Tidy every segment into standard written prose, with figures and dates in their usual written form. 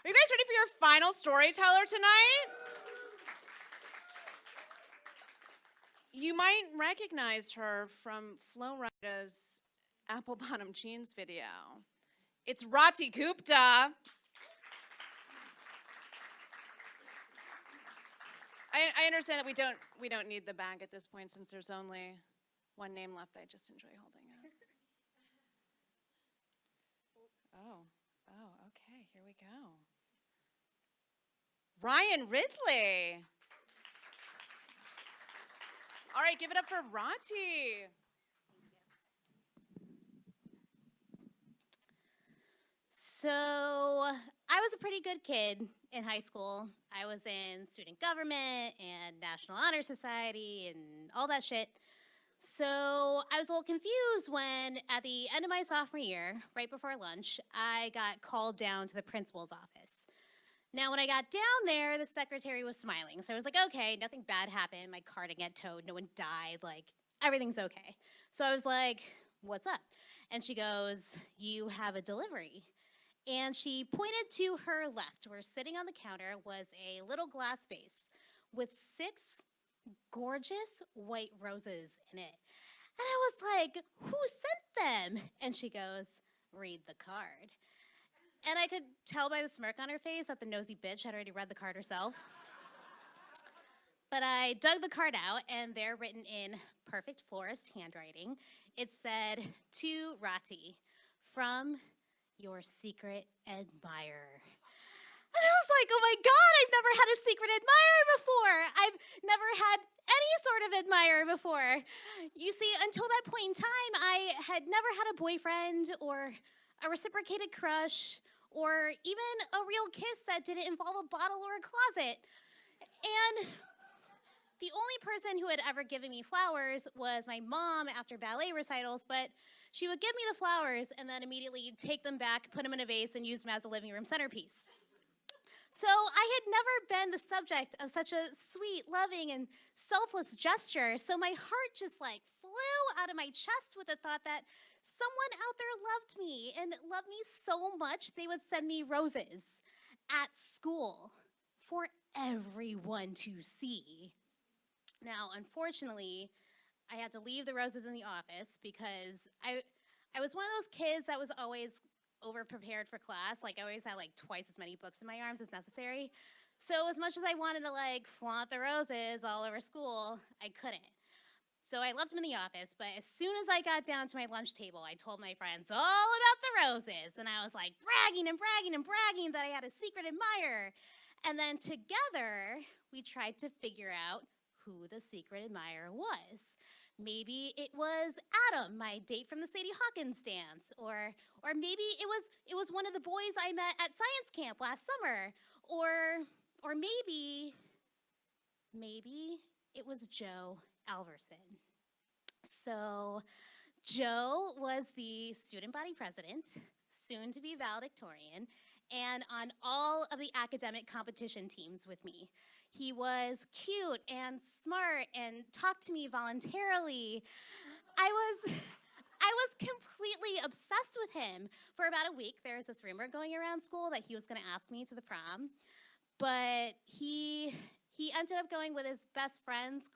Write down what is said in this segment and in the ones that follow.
Are you guys ready for your final storyteller tonight? You might recognize her from Flo Rida's Apple Bottom Jeans video. It's Rati Gupta. I understand that we don't need the bag at this point since there's only one name left. I just enjoy holding it. Oh, okay, here we go. Ryan Ridley. All right, give it up for Rati. So I was a pretty good kid in high school. I was in student government and National Honor Society and all that shit. So I was a little confused when at the end of my sophomore year, right before lunch, I got called down to the principal's office. Now, when I got down there, the secretary was smiling. So I was like, okay, nothing bad happened. My car didn't get towed. No one died. Like, everything's okay. So I was like, what's up? And she goes, you have a delivery. And she pointed to her left, where sitting on the counter was a little glass vase with 6 gorgeous white roses in it. And I was like, who sent them? And she goes, read the card. And I could tell by the smirk on her face that the nosy bitch had already read the card herself. But I dug the card out, and there, written in perfect florist handwriting, it said, to Rati, from your secret admirer. And I was like, oh my God, I've never had a secret admirer before. I've never had any sort of admirer before. You see, until that point in time, I had never had a boyfriend or a reciprocated crush or even a real kiss that didn't involve a bottle or a closet. And the only person who had ever given me flowers was my mom after ballet recitals, but she would give me the flowers and then immediately take them back, put them in a vase, and use them as a living room centerpiece. So I had never been the subject of such a sweet, loving, and selfless gesture, so my heart just like flew out of my chest with the thought that someone out there loved me and loved me so much they would send me roses at school for everyone to see. Now, unfortunately, I had to leave the roses in the office because I was one of those kids that was always over-prepared for class. Like, I always had, like, twice as many books in my arms as necessary. So as much as I wanted to, like, flaunt the roses all over school, I couldn't. So I left them in the office, but as soon as I got down to my lunch table, I told my friends all about the roses. And I was, like, bragging and bragging and bragging that I had a secret admirer. And then together, we tried to figure out who the secret admirer was. Maybe it was Adam, my date from the Sadie Hawkins dance, or maybe it was one of the boys I met at science camp last summer, or maybe it was Joe Alverson. So Joe was the student body president, soon to be valedictorian, and on all of the academic competition teams with me. He was cute and smart and talked to me voluntarily. I was completely obsessed with him. For about a week, there was this rumor going around school that he was going to ask me to the prom, but he ended up going with his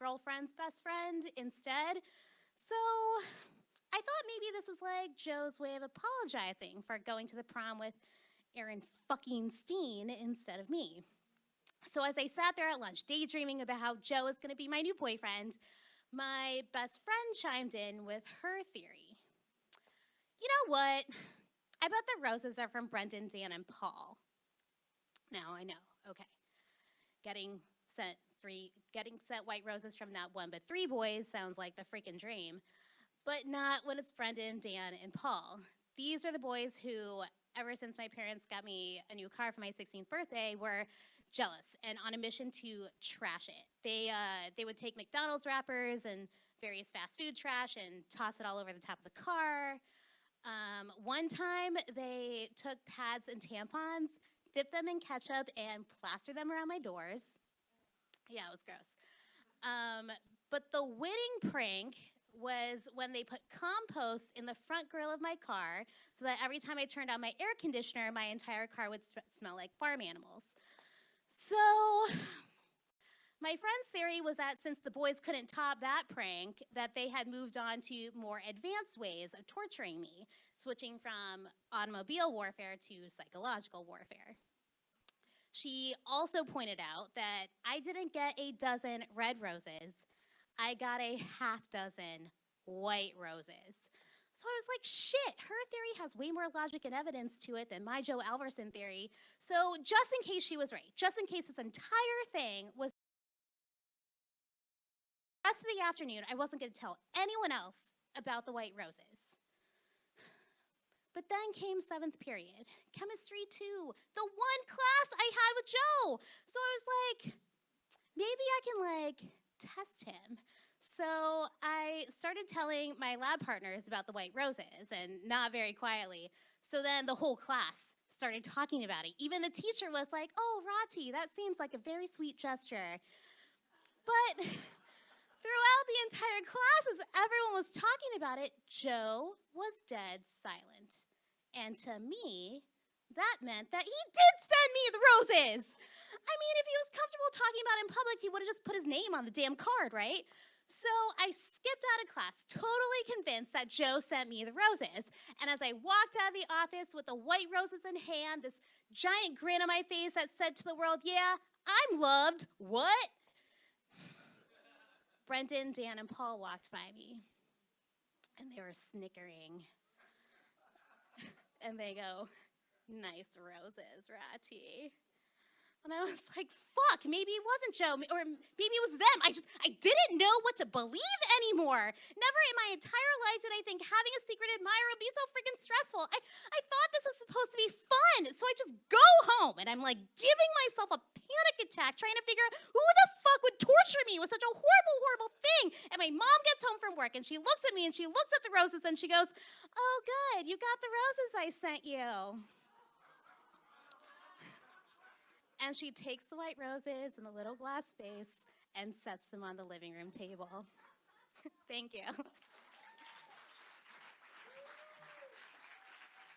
girlfriend's best friend instead. So I thought maybe this was like Joe's way of apologizing for going to the prom with Aaron fucking Steen instead of me. So as I sat there at lunch, daydreaming about how Joe is going to be my new boyfriend, my best friend chimed in with her theory. You know what? I bet the roses are from Brendan, Dan, and Paul. Now, I know, okay. Getting sent white roses from not one but 3 boys sounds like the freaking dream, but not when it's Brendan, Dan, and Paul. These are the boys who, ever since my parents got me a new car for my 16th birthday, were jealous and on a mission to trash it. They would take McDonald's wrappers and various fast food trash and toss it all over the top of the car. One time, they took pads and tampons, dipped them in ketchup, and plastered them around my doors. Yeah, it was gross. But the winning prank was when they put compost in the front grill of my car so that every time I turned on my air conditioner, my entire car would smell like farm animals. So my friend's theory was that since the boys couldn't top that prank, that they had moved on to more advanced ways of torturing me, switching from automobile warfare to psychological warfare. She also pointed out that I didn't get a dozen red roses. I got a half dozen white roses. So I was like, shit, her theory has way more logic and evidence to it than my Joe Alverson theory. So just in case she was right, just in case this entire thing was the rest of the afternoon, I wasn't going to tell anyone else about the white roses. But then came 7th period, chemistry 2, the one class I had with Joe. So I was like, maybe I can test him. So I started telling my lab partners about the white roses, and not very quietly. So then the whole class started talking about it. Even the teacher was like, oh, Rati, that seems like a very sweet gesture. But throughout the entire class, as everyone was talking about it, Joe was dead silent. And to me, that meant that he did send me the roses. I mean, if he was comfortable talking about it in public, he would have just put his name on the damn card, right? So I skipped out of class, totally convinced that Joe sent me the roses. And as I walked out of the office with the white roses in hand, this giant grin on my face that said to the world, yeah, I'm loved. What? Brendan, Dan, and Paul walked by me, and they were snickering. And they go, nice roses, Rati. And I was like, fuck, maybe it wasn't Joe, or maybe it was them. I didn't know what to believe anymore. Never in my entire life did I think having a secret admirer would be so freaking stressful. I thought this was supposed to be fun, so I just go home, and I'm like giving myself a panic attack trying to figure out who the fuck would torture me with such a horrible, horrible thing. And my mom gets home from work, and she looks at me, and she looks at the roses, and she goes, oh, good, you got the roses I sent you. And she takes the white roses in a little glass vase and sets them on the living room table. Thank you.